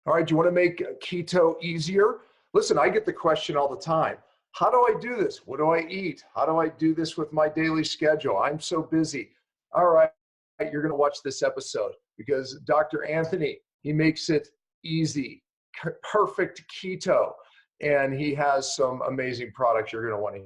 All right, do you want to make keto easier? Listen, I get the question all the time. How do I do this? What do I eat? How do I do this with my daily schedule? I'm so busy. All right, you're going to watch this episode because Dr. Anthony, he makes it easy, perfect keto, and he has some amazing products you're going to want to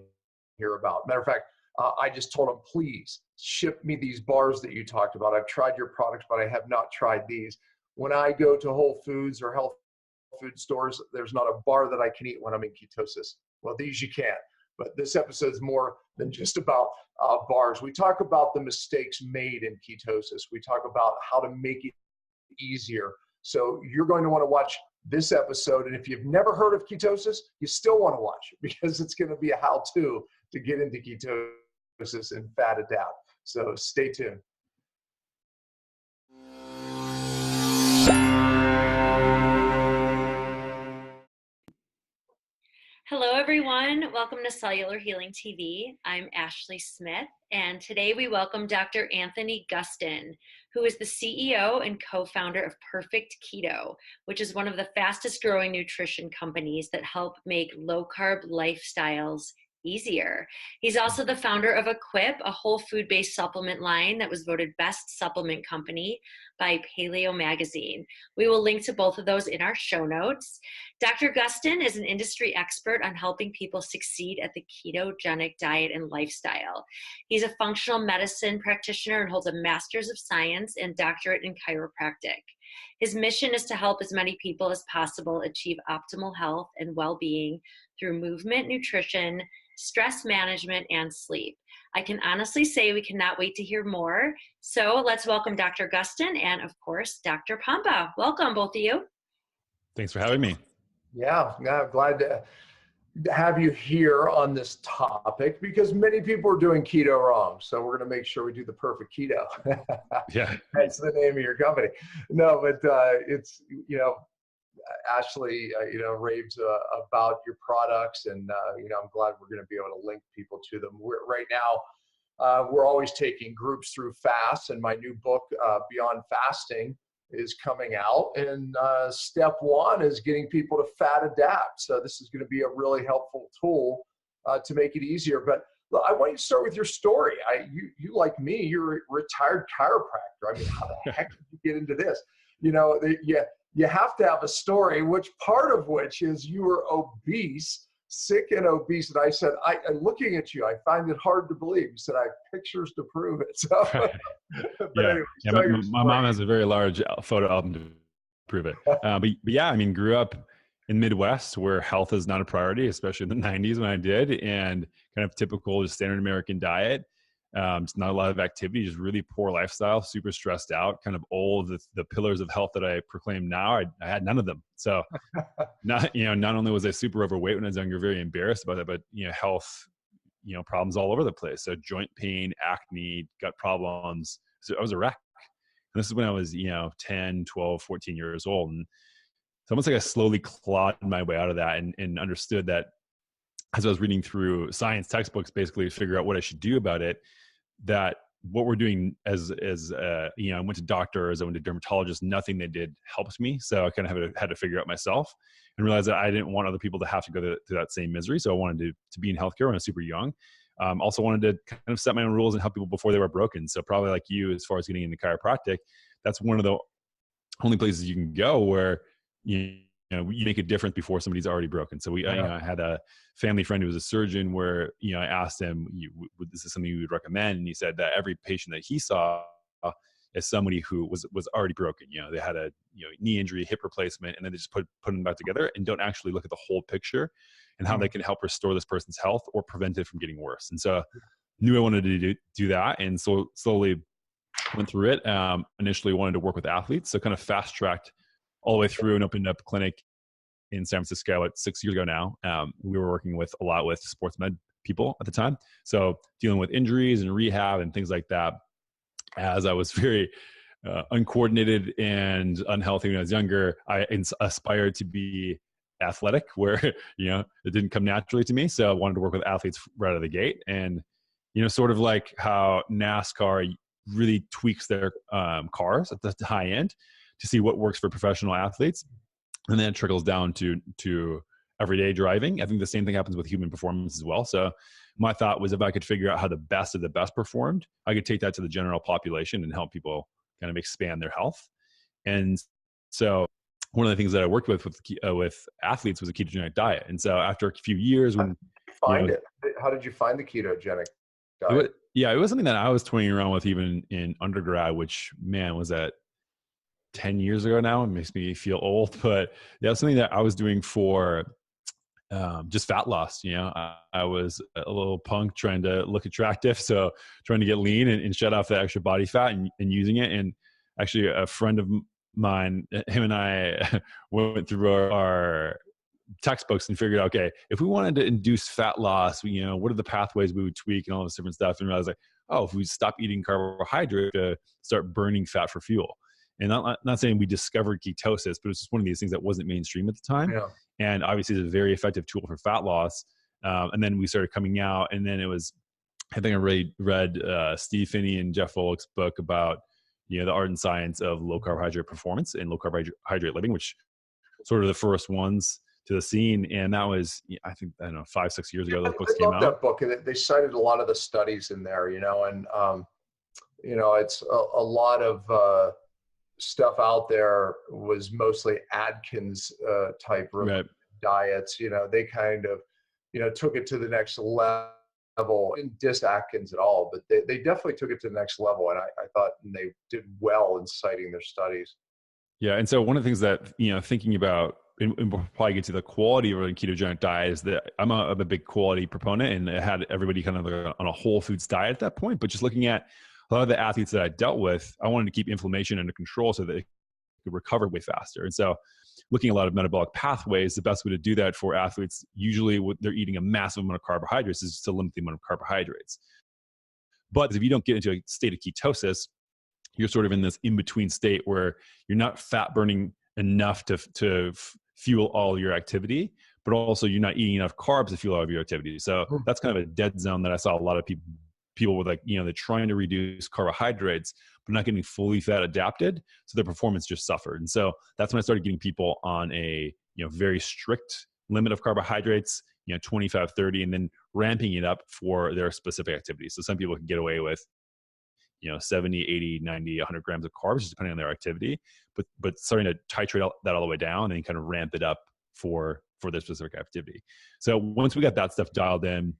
hear about. Matter of fact, I just told him, please ship me these bars that you talked about. I've tried your products, but I have not tried these. When I go to Whole Foods or health food stores, there's not a bar that I can eat when I'm in ketosis. Well, these you can. But this episode is more than just about bars. We talk about the mistakes made in ketosis. We talk about how to make it easier. So you're going to want to watch this episode. And if you've never heard of ketosis, you still want to watch it because it's going to be a how-to to get into ketosis and fat adapt. So stay tuned. Hello, everyone. Welcome to Cellular Healing TV. I'm Ashley Smith, and today we welcome Dr. Anthony Gustin, who is the CEO and co-founder of Perfect Keto, which is one of the fastest growing nutrition companies that help make low-carb lifestyles easier. He's also the founder of Equip, a whole food-based supplement line that was voted best supplement company by Paleo Magazine. We will link to both of those in our show notes. Dr. Gustin is an industry expert on helping people succeed at the ketogenic diet and lifestyle. He's a functional medicine practitioner and holds a master's of science and doctorate in chiropractic. His mission is to help as many people as possible achieve optimal health and well-being through movement, nutrition, stress management, and sleep. I can honestly say we cannot wait to hear more. So let's welcome Dr. Gustin and, of course, Dr. Pompa. Welcome, both of you. Thanks for having me. Yeah, I'm glad to have you here on this topic because many people are doing keto wrong. So we're going to make sure we do the perfect keto. Yeah. That's the name of your company. No, but it's, Ashley, raves about your products, and I'm glad we're going to be able to link people to them. Right now, we're always taking groups through fasts, and my new book, Beyond Fasting, is coming out. And step one is getting people to fat adapt. So this is going to be a really helpful tool to make it easier. But look, I want you to start with your story. You like me, you're a retired chiropractor. I mean, how the heck did you get into this? You have to have a story, which part of which is you were obese, sick and obese. And I said, looking at you, I find it hard to believe. You said, I have pictures to prove it. So, anyway, my mom has a very large photo album to prove it. But yeah, I mean, grew up in the Midwest where health is not a priority, especially in the 90s when I did, and kind of typical, just standard American diet. It's not a lot of activity, just really poor lifestyle, super stressed out, kind of all of the pillars of health that I proclaim now. I had none of them. So not only was I super overweight when I was younger, very embarrassed about it, but, health, problems all over the place. So joint pain, acne, gut problems. So I was a wreck. And this is when I was, 10, 12, 14 years old. And it's almost like I slowly clawed my way out of that and understood that as I was reading through science textbooks, basically to figure out what I should do about it, that what we're doing I went to doctors, I went to dermatologists, nothing they did helped me. So I kind of had to figure out myself and realize that I didn't want other people to have to go through that same misery. So I wanted to be in healthcare when I was super young. Also wanted to kind of set my own rules and help people before they were broken. So probably like you, as far as getting into chiropractic, that's one of the only places you can go where you make a difference before somebody's already broken. So I had a family friend who was a surgeon where, I asked him, this is something you would recommend? And he said that every patient that he saw is somebody who was already broken. They had a knee injury, hip replacement, and then they just put them back together and don't actually look at the whole picture and how they can help restore this person's health or prevent it from getting worse. And so knew I wanted to do that. And so slowly went through it. Initially wanted to work with athletes. So kind of fast tracked all the way through and opened up a clinic in San Francisco 6 years ago now. We were working a lot with sports med people at the time. So dealing with injuries and rehab and things like that. As I was very uncoordinated and unhealthy when I was younger, I aspired to be athletic where, it didn't come naturally to me. So I wanted to work with athletes right out of the gate. And, sort of like how NASCAR really tweaks their cars at the high end to see what works for professional athletes. and then it trickles down to everyday driving. I think the same thing happens with human performance as well. So my thought was if I could figure out how the best of the best performed, I could take that to the general population and help people kind of expand their health. And so one of the things that I worked with athletes was a ketogenic diet. And so after a few years, when how did you find the ketogenic diet? It was something that I was toying around with even in undergrad, which, man, was that 10 years ago now. It makes me feel old, but that was something that I was doing for just fat loss. I was a little punk trying to look attractive, so trying to get lean and shed off the extra body fat and using it. And actually, a friend of mine, him and I went through our textbooks and figured out, okay, if we wanted to induce fat loss, what are the pathways we would tweak and all this different stuff. And I was like, oh, if we stop eating carbohydrate to start burning fat for fuel. And not saying we discovered ketosis, but it's just one of these things that wasn't mainstream at the time. Yeah. And obviously it's a very effective tool for fat loss. And then we started coming out, and then it was, I think I read Steve Finney and Jeff Volek's book about, the art and science of low carbohydrate performance and low carbohydrate living, which sort of the first ones to the scene. And that was, I think, 5-6 years ago, those books came out. That book, and they cited a lot of the studies in there, and it's a lot of stuff out there was mostly Atkins type diets. They kind of, took it to the next level. Didn't diss Atkins at all, but they definitely took it to the next level. And I thought they did well in citing their studies. Yeah. And so one of the things that, thinking about, and we'll probably get to the quality of a ketogenic diet, is that I'm a big quality proponent, and it had everybody kind of on a whole foods diet at that point. But just looking at a lot of the athletes that I dealt with, I wanted to keep inflammation under control so that they could recover way faster. And so looking at a lot of metabolic pathways, the best way to do that for athletes, usually they're eating a massive amount of carbohydrates, is to limit the amount of carbohydrates. But if you don't get into a state of ketosis, you're sort of in this in-between state where you're not fat burning enough to fuel all your activity, but also you're not eating enough carbs to fuel all of your activity. So that's kind of a dead zone that I saw a lot of people with, they're trying to reduce carbohydrates, but not getting fully fat adapted. So their performance just suffered. And so that's when I started getting people on a, very strict limit of carbohydrates, 25, 30, and then ramping it up for their specific activities. So some people can get away with, 70, 80, 90, 100 grams of carbs, just depending on their activity, but starting to titrate that all the way down and kind of ramp it up for their specific activity. So once we got that stuff dialed in,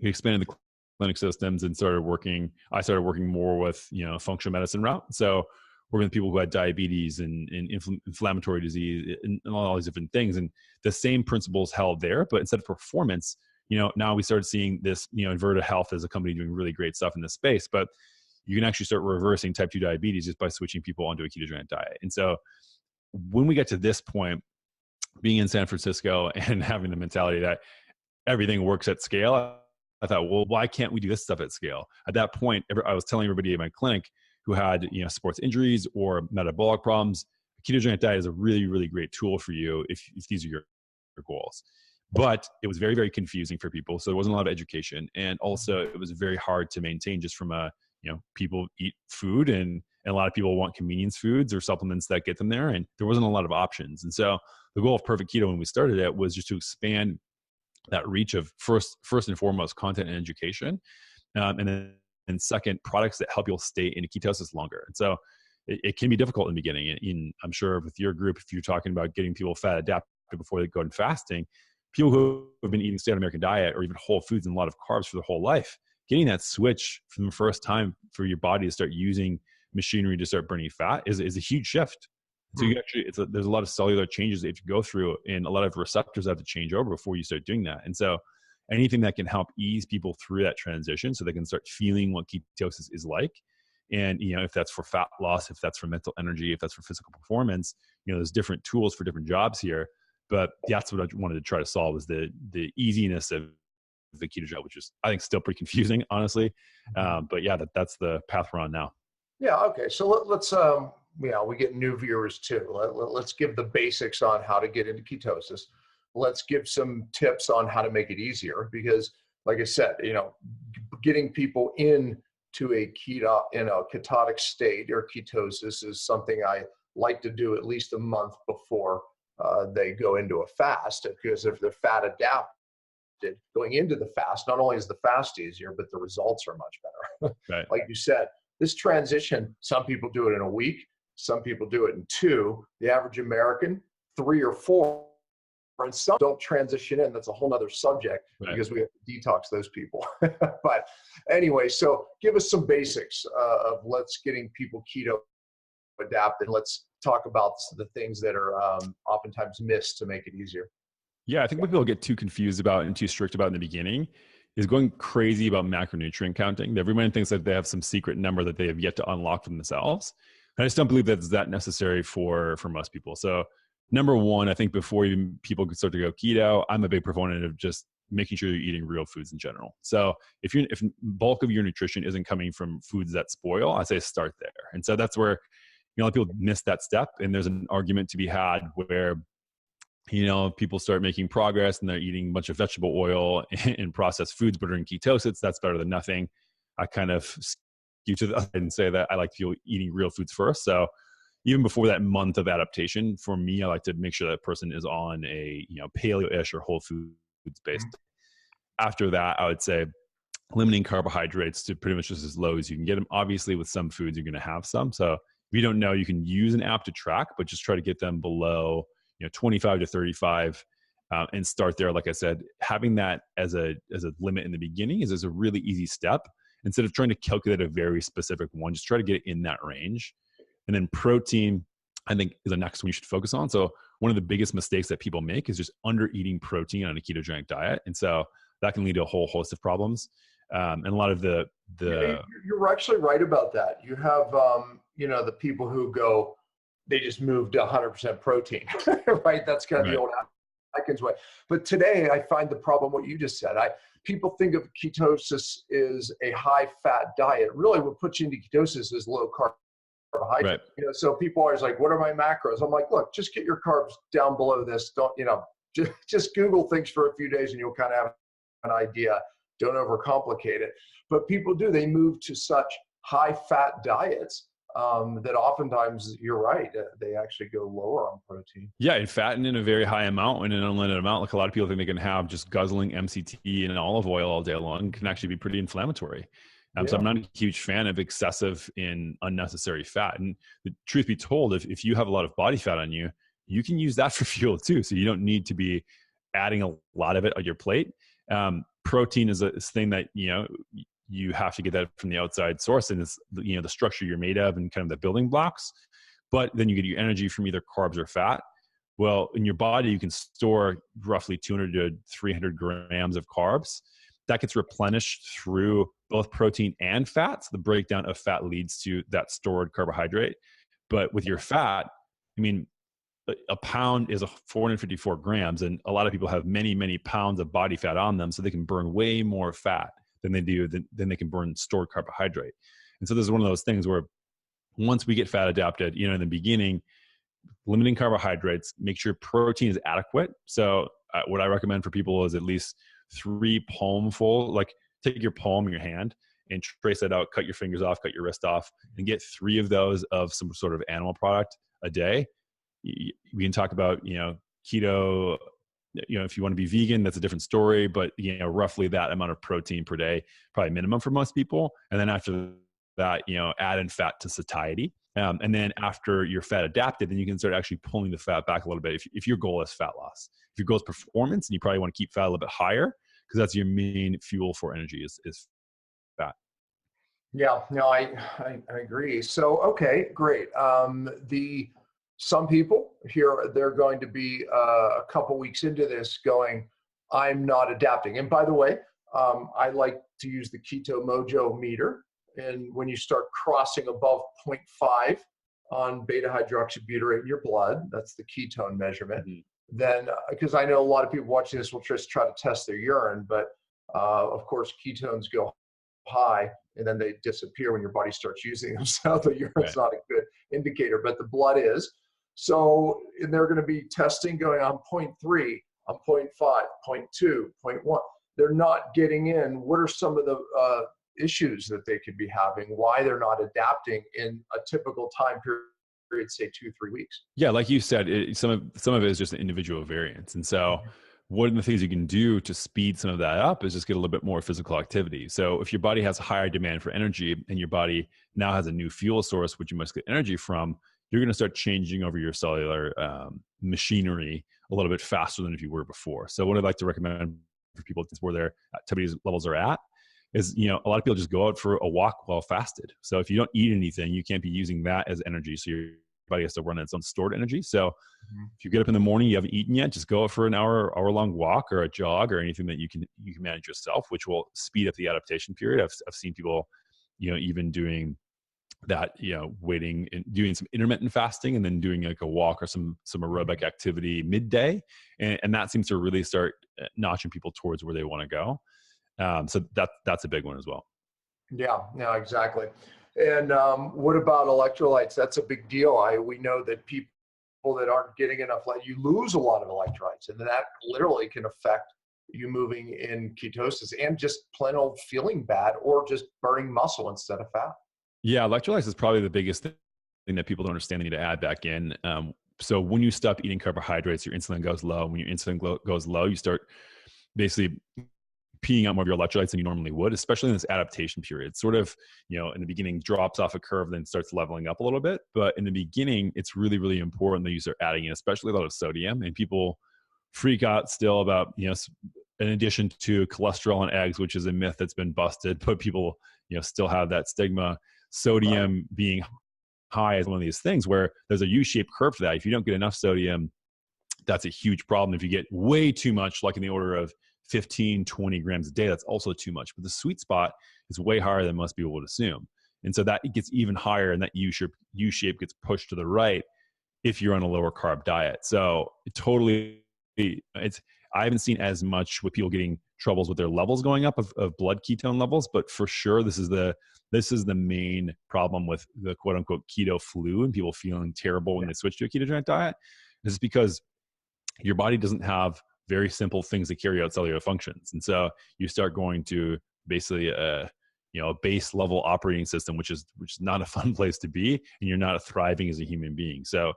we expanded the clinic systems and I started working more with, functional medicine route. So working with people who had diabetes and inflammatory disease and all these different things. And the same principles held there, but instead of performance, now we started seeing this, Inverted Health as a company doing really great stuff in this space, but you can actually start reversing type 2 diabetes just by switching people onto a ketogenic diet. And so when we get to this point, being in San Francisco and having the mentality that everything works at scale, I thought, well, why can't we do this stuff at scale? At that point, I was telling everybody in my clinic who had, sports injuries or metabolic problems, a ketogenic diet is a really, really great tool for you if these are your goals. But it was very, very confusing for people. So there wasn't a lot of education. And also it was very hard to maintain just from people eat food and a lot of people want convenience foods or supplements that get them there. And there wasn't a lot of options. And so the goal of Perfect Keto when we started it was just to expand that reach of first and foremost content and education. And second, products that help people stay in ketosis longer. And so it can be difficult in the beginning. I'm sure with your group, if you're talking about getting people fat adapted before they go into fasting, people who have been eating standard American diet or even whole foods and a lot of carbs for their whole life, getting that switch from the first time for your body to start using machinery to start burning fat is a huge shift. So you actually, there's a lot of cellular changes that you have to go through and a lot of receptors have to change over before you start doing that. And so anything that can help ease people through that transition so they can start feeling what ketosis is like. And, if that's for fat loss, if that's for mental energy, if that's for physical performance, there's different tools for different jobs here. But that's what I wanted to try to solve is the easiness of the keto diet, which is, I think, still pretty confusing, honestly. But yeah, that's the path we're on now. Yeah. Okay. So let's, we get new viewers too. Let's give the basics on how to get into ketosis. Let's give some tips on how to make it easier because, like I said, getting people into a ketotic state or ketosis is something I like to do at least a month before they go into a fast, because if they're fat adapted going into the fast, not only is the fast easier, but the results are much better. Right. Like you said, this transition, some people do it in a week, some people do it in 2, the average American 3 or 4, and some don't transition in. That's a whole nother subject, Right. because we have to detox those people. But anyway, so give us some basics of let's getting people keto adapted. Let's talk about the things that are oftentimes missed to make it easier. Yeah, I think what people get too confused about and too strict about in the beginning is going crazy about macronutrient counting. Everyone thinks that they have some secret number that they have yet to unlock for themselves. And I just don't believe that's that necessary for most people. So number one, I think before even people could start to go keto, I'm a big proponent of just making sure you're eating real foods in general. So if bulk of your nutrition isn't coming from foods that spoil, I say start there. And so that's where, a lot of people miss that step. And there's an argument to be had where, people start making progress and they're eating a bunch of vegetable oil and processed foods, but are in ketosis. That's better than nothing. I kind of skew to the other and say that I like people eating real foods first. So even before that month of adaptation, for me, I like to make sure that person is on a, paleo-ish or whole foods based. After that, I would say limiting carbohydrates to pretty much just as low as you can get them. Obviously, with some foods, you're going to have some. So if you don't know, you can use an app to track, but just try to get them below 25 to 35 and start there. Like I said, having that as a limit in the beginning is a really easy step. Instead of trying to calculate a very specific one, just try to get it in that range. And then protein, I think, is the next one you should focus on. So one of the biggest mistakes that people make is just under eating protein on a ketogenic diet. And so that can lead to a whole host of problems. And a lot of the You're actually right about that. You have, the people who go, they just moved to 100% protein, right? That's kind of the old Atkins way. But today I find the problem, what you just said, people think of ketosis is a high fat diet. Really what puts you into ketosis is low carbohydrate. Right. So people are always like, what are my macros? I'm like, look, just get your carbs down below this. Don't, just Google things for a few days and you'll kind of have an idea. Don't overcomplicate it. But people do, they move to such high fat diets that oftentimes, you're right, they actually go lower on protein. Yeah, and fatten in a very high amount and an unlimited amount. Like a lot of people think they can have just guzzling MCT and olive oil all day long can actually be pretty inflammatory. So I'm not a huge fan of excessive and unnecessary fat. And the truth be told, if you have a lot of body fat on you, you can use that for fuel too. So you don't need to be adding a lot of it on your plate. Protein is a thing that, you have to get that from the outside source, and it's, the structure you're made of and kind of the building blocks. But then you get your energy from either carbs or fat. Well, in your body, you can store roughly 200 to 300 grams of carbs. That gets replenished through both protein and fat. So the breakdown of fat leads to that stored carbohydrate. But with your fat, a pound is 454 grams, and a lot of people have many, many pounds of body fat on them, so they can burn way more fat than they can burn stored carbohydrate. And so this is one of those things where once we get fat adapted, in the beginning, limiting carbohydrates, make sure protein is adequate. So what I recommend for people is at least 3 palmful, like take your palm in your hand and trace that out, cut your fingers off, cut your wrist off, and get 3 of those of some sort of animal product a day. We can talk about, keto, if you want to be vegan, that's a different story, but, roughly that amount of protein per day, probably minimum for most people. And then after that, add in fat to satiety. And then after you're fat adapted, then you can start actually pulling the fat back a little bit. If your goal is fat loss, if your goal is performance, and you probably want to keep fat a little bit higher, because that's your main fuel for energy is fat. Yeah, no, I agree. So, okay, great. Some people here, they're going to be a couple weeks into this going, I'm not adapting. And by the way, I like to use the Keto Mojo meter. And when you start crossing above 0.5 on beta hydroxybutyrate in your blood, that's the ketone measurement. Then, because I know a lot of people watching this will just try to test their urine, but of course, ketones go high and then they disappear when your body starts using them. So the urine's not a good indicator, but the blood is. So and they're going to be testing going on 0.3, on 0.5, 0.2, 0.1. They're not getting in. What are some of the issues that they could be having? Why they're not adapting in a typical time period say 2-3 weeks. Yeah, like you said, some of it is just an individual variance. And so one of the things you can do to speed some of that up is just get a little bit more physical activity. So if your body has a higher demand for energy and your body now has a new fuel source, which you must get energy from, you're going to start changing over your cellular machinery a little bit faster than if you were before. So what I'd like to recommend for people where their activity levels are at is, a lot of people just go out for a walk while fasted. So if you don't eat anything, you can't be using that as energy. So your body has to run its own stored energy. So if you get up in the morning, you haven't eaten yet, just go out for an hour-long walk or a jog or anything that you can manage yourself, which will speed up the adaptation period. I've seen people, even doing that, waiting and doing some intermittent fasting and then doing like a walk or some aerobic activity midday. And that seems to really start notching people towards where they want to go. So that's a big one as well. Yeah, no, exactly. And what about electrolytes? That's a big deal. We know that people that aren't getting enough light, you lose a lot of electrolytes, and that literally can affect you moving in ketosis and just plain old feeling bad or just burning muscle instead of fat. Yeah, electrolytes is probably the biggest thing that people don't understand they need to add back in. So when you stop eating carbohydrates, your insulin goes low. When your insulin goes low, you start basically peeing out more of your electrolytes than you normally would, especially in this adaptation period. Sort of, in the beginning drops off a curve, then starts leveling up a little bit. But in the beginning, it's really, really important that you start adding in, especially a lot of sodium. And people freak out still about, in addition to cholesterol and eggs, which is a myth that's been busted, but people, still have that stigma. Sodium being high is one of these things where there's a U-shaped curve for that. If you don't get enough sodium, that's a huge problem. If you get way too much, like in the order of 15, 20 grams a day, that's also too much. But the sweet spot is way higher than most people would assume. And so that it gets even higher, and that U-shape gets pushed to the right if you're on a lower carb diet. So I haven't seen as much with people getting troubles with their levels going up of blood ketone levels, but for sure this is the main problem with the quote unquote keto flu and people feeling terrible when they switch to a ketogenic diet. This is because your body doesn't have very simple things to carry out cellular functions. And so you start going to basically a base level operating system, which is not a fun place to be, and you're not thriving as a human being. So,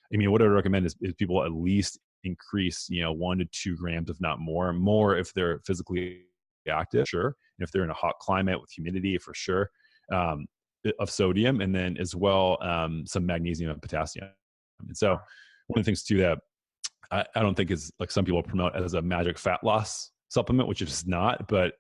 what I would recommend is people at least increase, 1 to 2 grams, if not more if they're physically active, sure. And if they're in a hot climate with humidity, for sure, of sodium, and then as well, some magnesium and potassium. And so one of the things too that I don't think is like some people promote as a magic fat loss supplement, which is not, but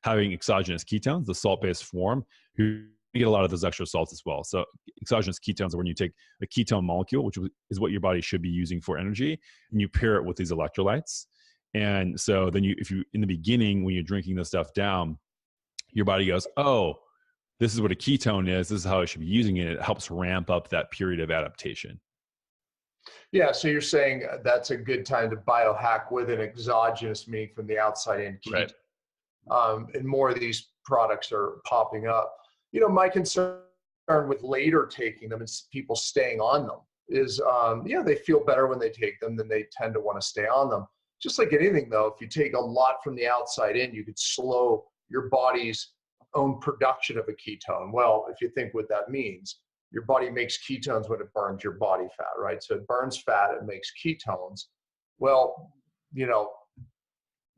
having exogenous ketones, the salt-based form, you get a lot of those extra salts as well. So exogenous ketones are when you take a ketone molecule, which is what your body should be using for energy, and you pair it with these electrolytes. And so then if you, in the beginning, when you're drinking this stuff down, your body goes, oh, this is what a ketone is. This is how I should be using it. It helps ramp up that period of adaptation. Yeah, so you're saying that's a good time to biohack with an exogenous, meaning from the outside in ketone. Right. And more of these products are popping up. My concern with later taking them and people staying on them is, they feel better when they take them, then they tend to want to stay on them. Just like anything, though, if you take a lot from the outside in, you could slow your body's own production of a ketone. Well, if you think what that means, your body makes ketones when it burns your body fat, right? So it burns fat, it makes ketones. Well,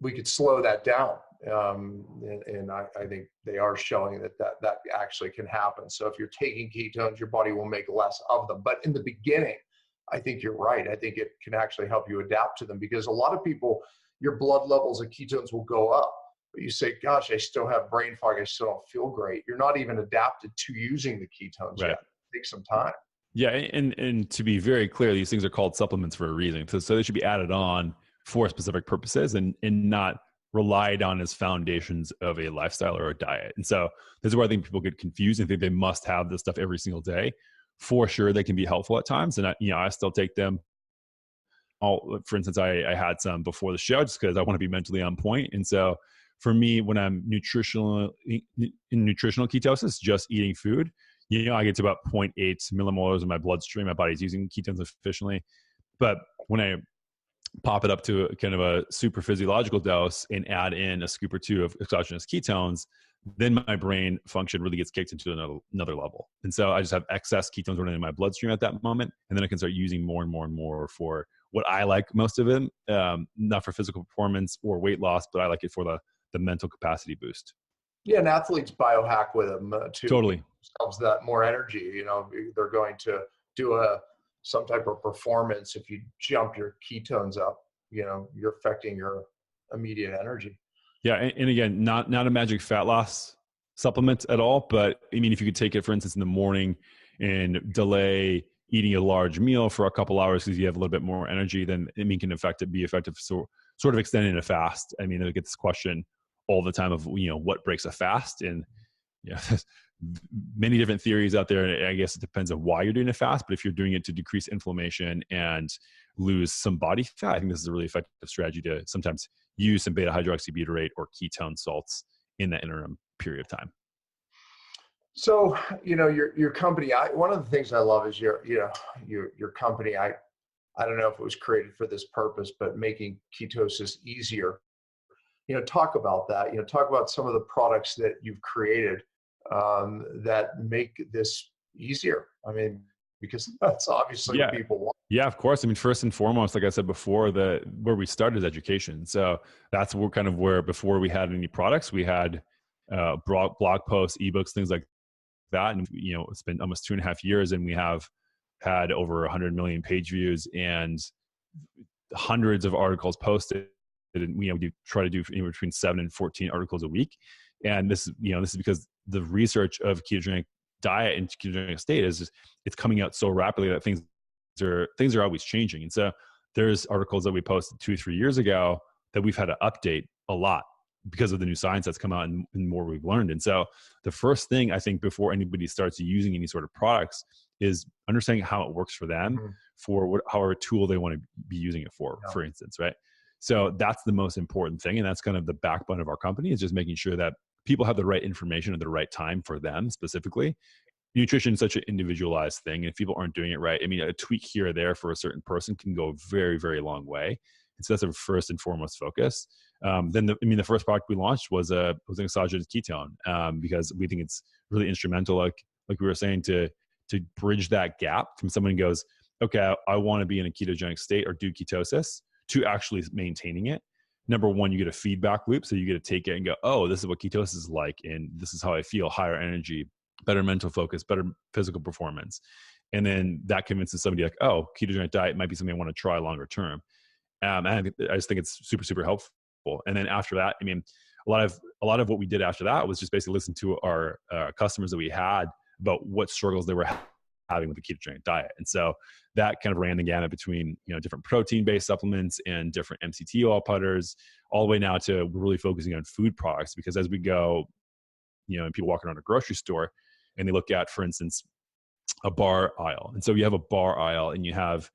we could slow that down. And I think they are showing that actually can happen. So if you're taking ketones, your body will make less of them. But in the beginning, I think you're right. I think it can actually help you adapt to them, because a lot of people, your blood levels of ketones will go up. But you say, gosh, I still have brain fog. I still don't feel great. You're not even adapted to using the ketones yet. It takes some time. Yeah. And to be very clear, these things are called supplements for a reason. So they should be added on for specific purposes and not relied on as foundations of a lifestyle or a diet. And so this is where I think people get confused and think they must have this stuff every single day. For sure, they can be helpful at times. And I still take them. For instance, I had some before the show just because I want to be mentally on point. And so for me, when I'm in nutritional ketosis, just eating food, I get to about 0.8 millimolars in my bloodstream. My body's using ketones efficiently. But when I pop it up to kind of a super physiological dose and add in a scoop or two of exogenous ketones, then my brain function really gets kicked into another level. And so I just have excess ketones running in my bloodstream at that moment. And then I can start using more and more and more for what I like most of it, not for physical performance or weight loss, but I like it for the mental capacity boost. Yeah, and athletes biohack with them to Totally. give themselves that more energy. You know, they're going to do some type of performance. If you jump your ketones up, you know, you're affecting your immediate energy. Yeah, and again, not a magic fat loss supplement at all, but I mean, if you could take it, for instance, in the morning and delay eating a large meal for a couple hours because you have a little bit more energy, then I mean, can be effective. So sort of extending a fast. I mean, I get this question all the time of, you know, what breaks a fast, and you know, there's many different theories out there. And I guess it depends on why you're doing a fast, but if you're doing it to decrease inflammation and lose some body fat, I think this is a really effective strategy to sometimes use some beta hydroxybutyrate or ketone salts in that interim period of time. So, you know, your company, one of the things I love is your company. I don't know if it was created for this purpose, but making ketosis easier. You know, talk about that. You know, talk about some of the products that you've created that make this easier. I mean, because that's obviously what people want. Yeah, of course. I mean, first and foremost, like I said before, where we started is education. So that's where before we had any products, we had blog posts, ebooks, things like that. And, you know, it's been almost 2.5 years and we have had over 100 million page views and hundreds of articles posted. And, you know, we try to do anywhere between 7 and 14 articles a week. And this is because the research of ketogenic diet and ketogenic state it's coming out so rapidly that things are always changing. And so there's articles that we posted 2-3 years ago that we've had to update a lot because of the new science that's come out and more we've learned. And so the first thing I think before anybody starts using any sort of products is understanding how it works for them, for however tool they want to be using it for instance, right? So that's the most important thing. And that's kind of the backbone of our company, is just making sure that people have the right information at the right time for them specifically. Nutrition is such an individualized thing. And if people aren't doing it right, I mean, a tweak here or there for a certain person can go a very, very long way. And so that's our first and foremost focus. Then the first product we launched was an exogenous ketone, because we think it's really instrumental, like we were saying, to bridge that gap from someone who goes, okay, I want to be in a ketogenic state or do ketosis, to actually maintaining it. Number one, you get a feedback loop. So you get to take it and go, oh, this is what ketosis is like. And this is how I feel: higher energy, better mental focus, better physical performance. And then that convinces somebody like, oh, ketogenic diet might be something I want to try longer term. And I just think it's super, super helpful. And then after that, I mean, a lot of what we did after that was just basically listen to our customers that we had about what struggles they were having with the ketogenic diet. And so that kind of ran the gamut between, you know, different protein-based supplements and different MCT oil putters, all the way now to we're really focusing on food products. Because as we go, you know, and people walk around a grocery store and they look at, for instance, a bar aisle. And so you have a bar aisle and you have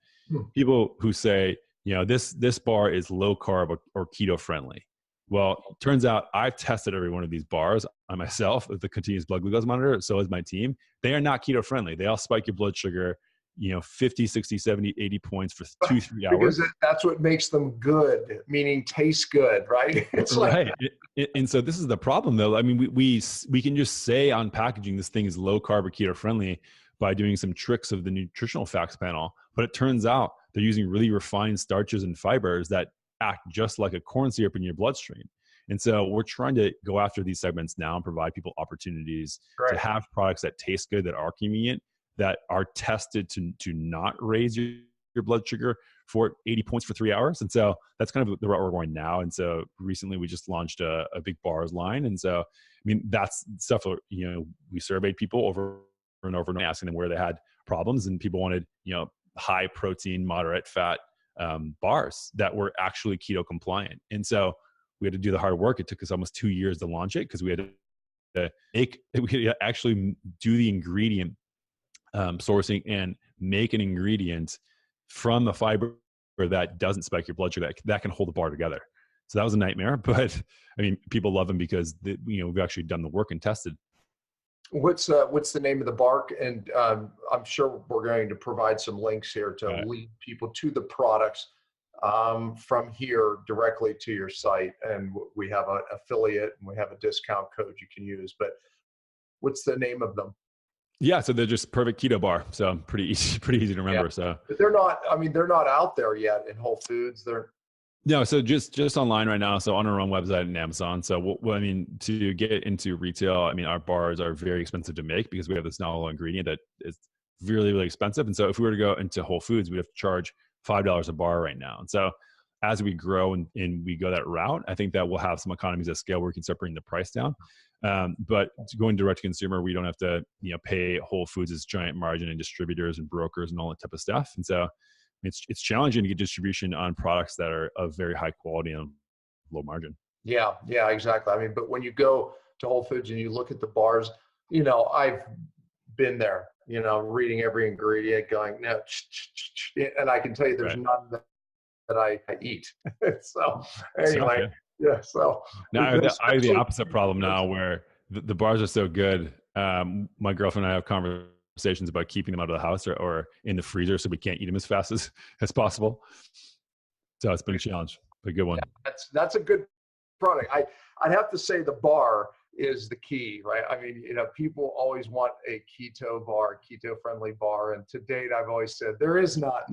people who say, you know, this bar is low carb or keto friendly. Well, it turns out I've tested every one of these bars on myself with the continuous blood glucose monitor. So is my team. They are not keto friendly. They all spike your blood sugar, you know, 50, 60, 70, 80 points for 2-3 hours. Because that's what makes them good, meaning taste good, right? It's right. And so this is the problem though. I mean, we can just say on packaging, this thing is low carb or keto friendly by doing some tricks of the nutritional facts panel. But it turns out they're using really refined starches and fibers that act just like a corn syrup in your bloodstream. And so we're trying to go after these segments now and provide people opportunities to have products that taste good, that are convenient, that are tested to not raise your blood sugar for 80 points for 3 hours. And so that's kind of the route we're going now. And so recently we just launched a big bars line. And so, I mean, that's stuff, you know, we surveyed people over and over and asking them where they had problems, and people wanted, you know, high protein, moderate fat bars that were actually keto compliant. And so we had to do the hard work. It took us almost 2 years to launch it because we had to actually do the ingredient sourcing and make an ingredient from the fiber that doesn't spike your blood sugar, that can hold the bar together. So that was a nightmare, but I mean, people love them because you know, we've actually done the work and tested. What's the name of the bark? And I'm sure we're going to provide some links here to lead people to the products. from here directly to your site. And we have an affiliate and we have a discount code you can use. But what's the name of them? Yeah, so they're just Perfect Keto Bar. So pretty easy to remember. Yeah. So but they're not out there yet in Whole Foods. No, so just online right now. So on our own website and Amazon. So I mean, to get into retail, I mean, our bars are very expensive to make because we have this novel ingredient that is really, really expensive. And so if we were to go into Whole Foods, we'd have to charge $5 a bar right now. And so as we grow and we go that route, I think that we'll have some economies of scale where we can start bringing the price down. But going direct to consumer, we don't have to, pay Whole Foods' giant margin and distributors and brokers and all that type of stuff. And so it's challenging to get distribution on products that are of very high quality and low margin. Yeah, exactly. I mean, but when you go to Whole Foods and you look at the bars, I've been there, reading every ingredient, going, no, and I can tell you there's none that I eat. So anyway, so. Now I have the opposite problem now where the bars are so good. My girlfriend and I have conversations about keeping them out of the house or in the freezer so we can't eat them as fast as possible. So it's been a challenge, but a good one. Yeah, that's a good product. I'd have to say the bar is the key, right? I mean, people always want a keto-friendly bar. And to date, I've always said there is none.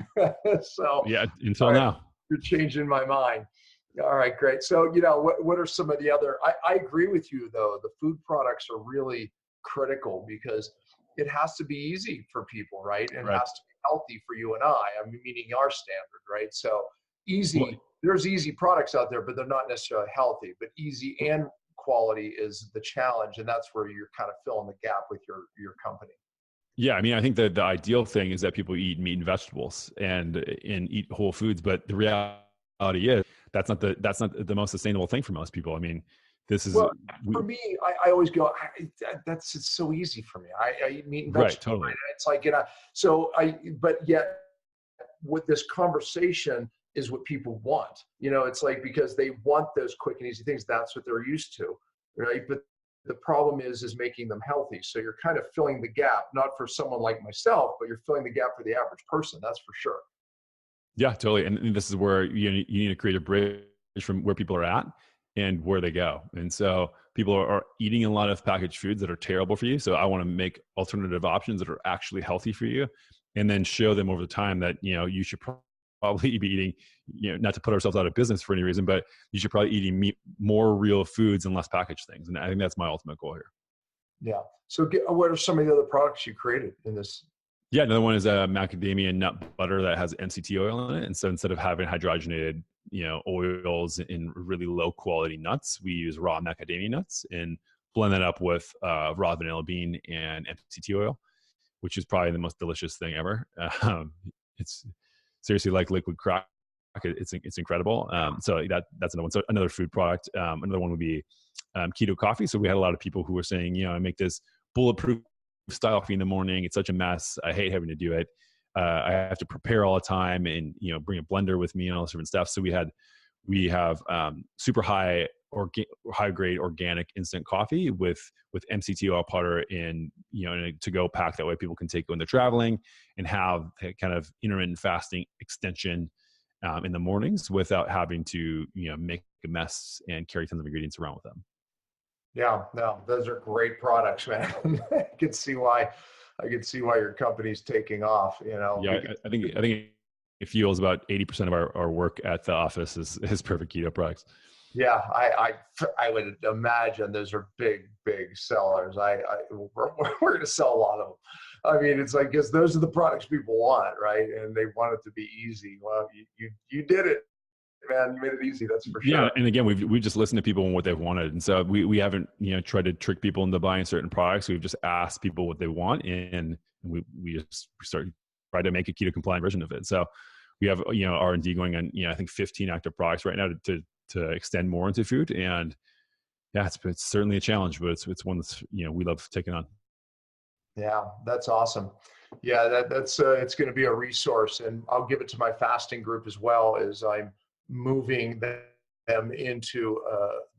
So yeah, until now. You're changing my mind. All right, great. So, what are some of the other, I agree with you though, the food products are really critical because it has to be easy for people, right? And it has to be healthy for you and I mean, meaning our standard, right? So there's easy products out there, but they're not necessarily healthy, but easy and quality is the challenge. And that's where you're kind of filling the gap with your company. Yeah. I mean, I think that the ideal thing is that people eat meat and vegetables and eat whole foods, but the reality is that's not the most sustainable thing for most people. I mean, this is for me. I always go. It's so easy for me. I eat meat and vegetables. Right, totally. It's like but yet, with this conversation is what people want. It's like because they want those quick and easy things. That's what they're used to, right? But the problem is making them healthy. So you're kind of filling the gap, not for someone like myself, but you're filling the gap for the average person. That's for sure. Yeah, totally. And this is where you need to create a bridge from where people are at and where they go. And so people are eating a lot of packaged foods that are terrible for you. So I want to make alternative options that are actually healthy for you and then show them over the time that, you should probably be eating, not to put ourselves out of business for any reason, but you should probably eating more real foods and less packaged things. And I think that's my ultimate goal here. Yeah. So what are some of the other products you created in this? Yeah, another one is a macadamia nut butter that has MCT oil in it. And so instead of having hydrogenated, oils in really low quality nuts, we use raw macadamia nuts and blend that up with raw vanilla bean and MCT oil, which is probably the most delicious thing ever. It's seriously like liquid crack. It's incredible. So that's another one. So another food product. Another one would be keto coffee. So we had a lot of people who were saying, I make this bulletproof style coffee in the morning. It's such a mess. I hate having to do it. I have to prepare all the time and, bring a blender with me and all this different stuff. So we have super high grade organic instant coffee with MCT oil powder in a to-go pack. That way people can take when they're traveling and have kind of intermittent fasting extension in the mornings without having to, make a mess and carry tons of ingredients around with them. Yeah, no, those are great products, man. I can see why your company's taking off, Yeah, I think it fuels about 80% of our work at the office is Perfect Keto products. Yeah, I would imagine those are big sellers. We're going to sell a lot of them. I mean, it's like, because those are the products people want, right? And they want it to be easy. Well, you did it, man. You made it easy. That's for sure. Yeah, and again, we've just listened to people and what they've wanted, and so we haven't tried to trick people into buying certain products. We've just asked people what they want, and we just try to make a keto compliant version of it. So we have R&D going on. I think 15 active products right now to extend more into food, and yeah, it's certainly a challenge, but it's one that's we love taking on. Yeah, that's awesome. Yeah, that's it's going to be a resource, and I'll give it to my fasting group as well as I'm moving them into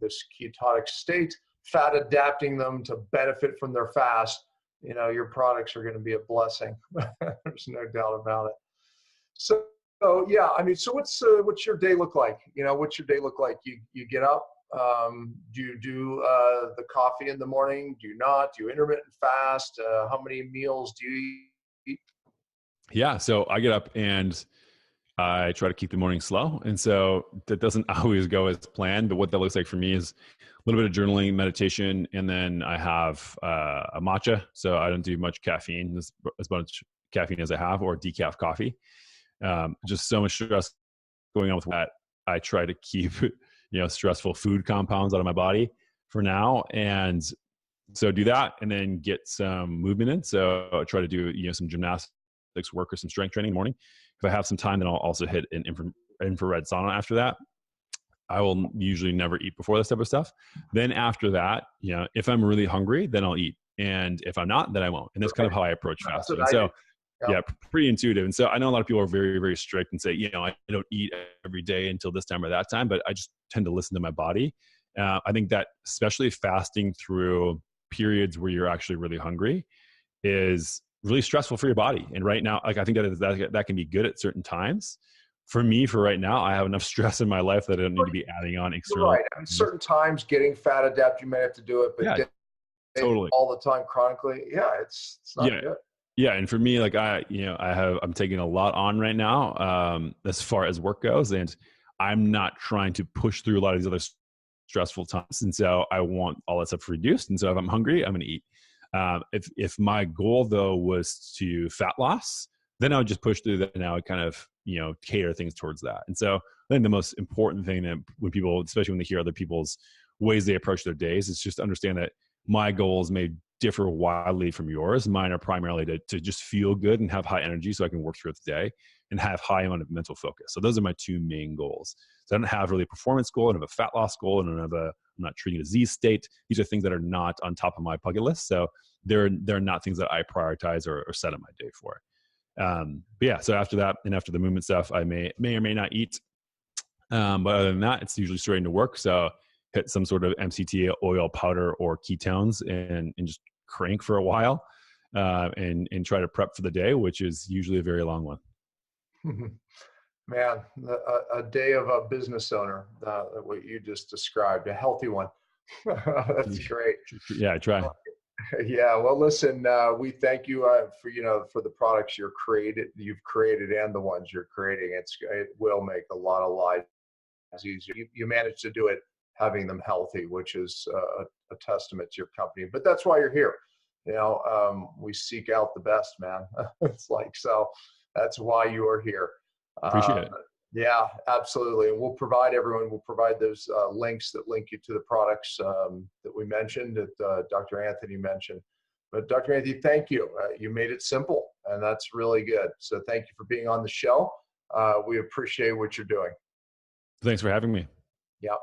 this ketonic state, fat adapting them to benefit from their fast. Your products are going to be a blessing. There's no doubt about it. So So yeah, I mean, so what's your day look like? What's your day look like? You get up. Do you do the coffee in the morning? Do you not? Do you intermittent fast? How many meals do you eat? Yeah. So I get up and I try to keep the morning slow. And so that doesn't always go as planned. But what that looks like for me is a little bit of journaling, meditation, and then I have a matcha. So I don't do much caffeine, as much caffeine as I have, or decaf coffee. Just so much stress going on with that. I try to keep, stressful food compounds out of my body for now. And so do that and then get some movement in. So I try to do, some gymnastics work or some strength training in the morning. If I have some time, then I'll also hit an infrared sauna after that. I will usually never eat before this type of stuff. Then after that, if I'm really hungry, then I'll eat. And if I'm not, then I won't. And that's kind of how I approach fasting. And so, yeah, pretty intuitive. And so I know a lot of people are very, very strict and say, I don't eat every day until this time or that time, but I just tend to listen to my body. I think that especially fasting through periods where you're actually really hungry is really stressful for your body. And right now, I think that can be good at certain times. For me, for right now, I have enough stress in my life that I don't need to be adding on external. Right. I mean, certain times getting fat adapt, you may have to do it, but totally all the time chronically, it's not good. Yeah, and for me, like I'm taking a lot on right now as far as work goes, and I'm not trying to push through a lot of these other stressful times, and so I want all that stuff reduced. And so if I'm hungry, I'm going to eat. If my goal though was to fat loss, then I would just push through that, and I would kind of cater things towards that. And so I think the most important thing that when people, especially when they hear other people's ways they approach their days, is just understand that my goals may differ wildly from yours. Mine are primarily to just feel good and have high energy so I can work throughout the day and have high amount of mental focus. So those are my two main goals. So I don't have really a performance goal, I don't have a fat loss goal, and I'm not treating a disease state. These are things that are not on top of my bucket list. So they're not things that I prioritize or set up my day for. But yeah, so after that and after the movement stuff, I may or may not eat. But other than that, it's usually starting to work. So hit some sort of MCT oil powder or ketones and just crank for a while and try to prep for the day, which is usually a very long one. Man, a day of a business owner, what you just described, a healthy one. That's great. Yeah, I try. Yeah, well, listen, we thank you for the products you've created and the ones you're creating. It will make a lot of lives easier. You managed to do it having them healthy, which is a testament to your company. But that's why you're here. We seek out the best, man. It's like, so that's why you are here. Appreciate it. Yeah, absolutely. And we'll provide those links that link you to the products that we mentioned, that Dr. Anthony mentioned. But Dr. Anthony, thank you. You made it simple, and that's really good. So thank you for being on the show. We appreciate what you're doing. Thanks for having me. Yep.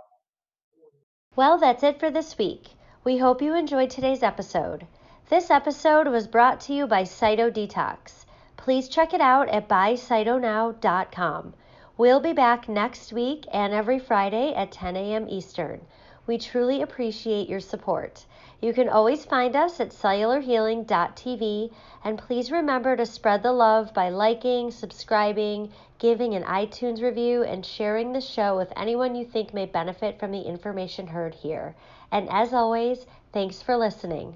Well, that's it for this week. We hope you enjoyed today's episode. This episode was brought to you by Cyto Detox. Please check it out at buycytonow.com. We'll be back next week and every Friday at 10 a.m. Eastern. We truly appreciate your support. You can always find us at cellularhealing.tv, and please remember to spread the love by liking, subscribing, giving an iTunes review, and sharing the show with anyone you think may benefit from the information heard here. And as always, thanks for listening.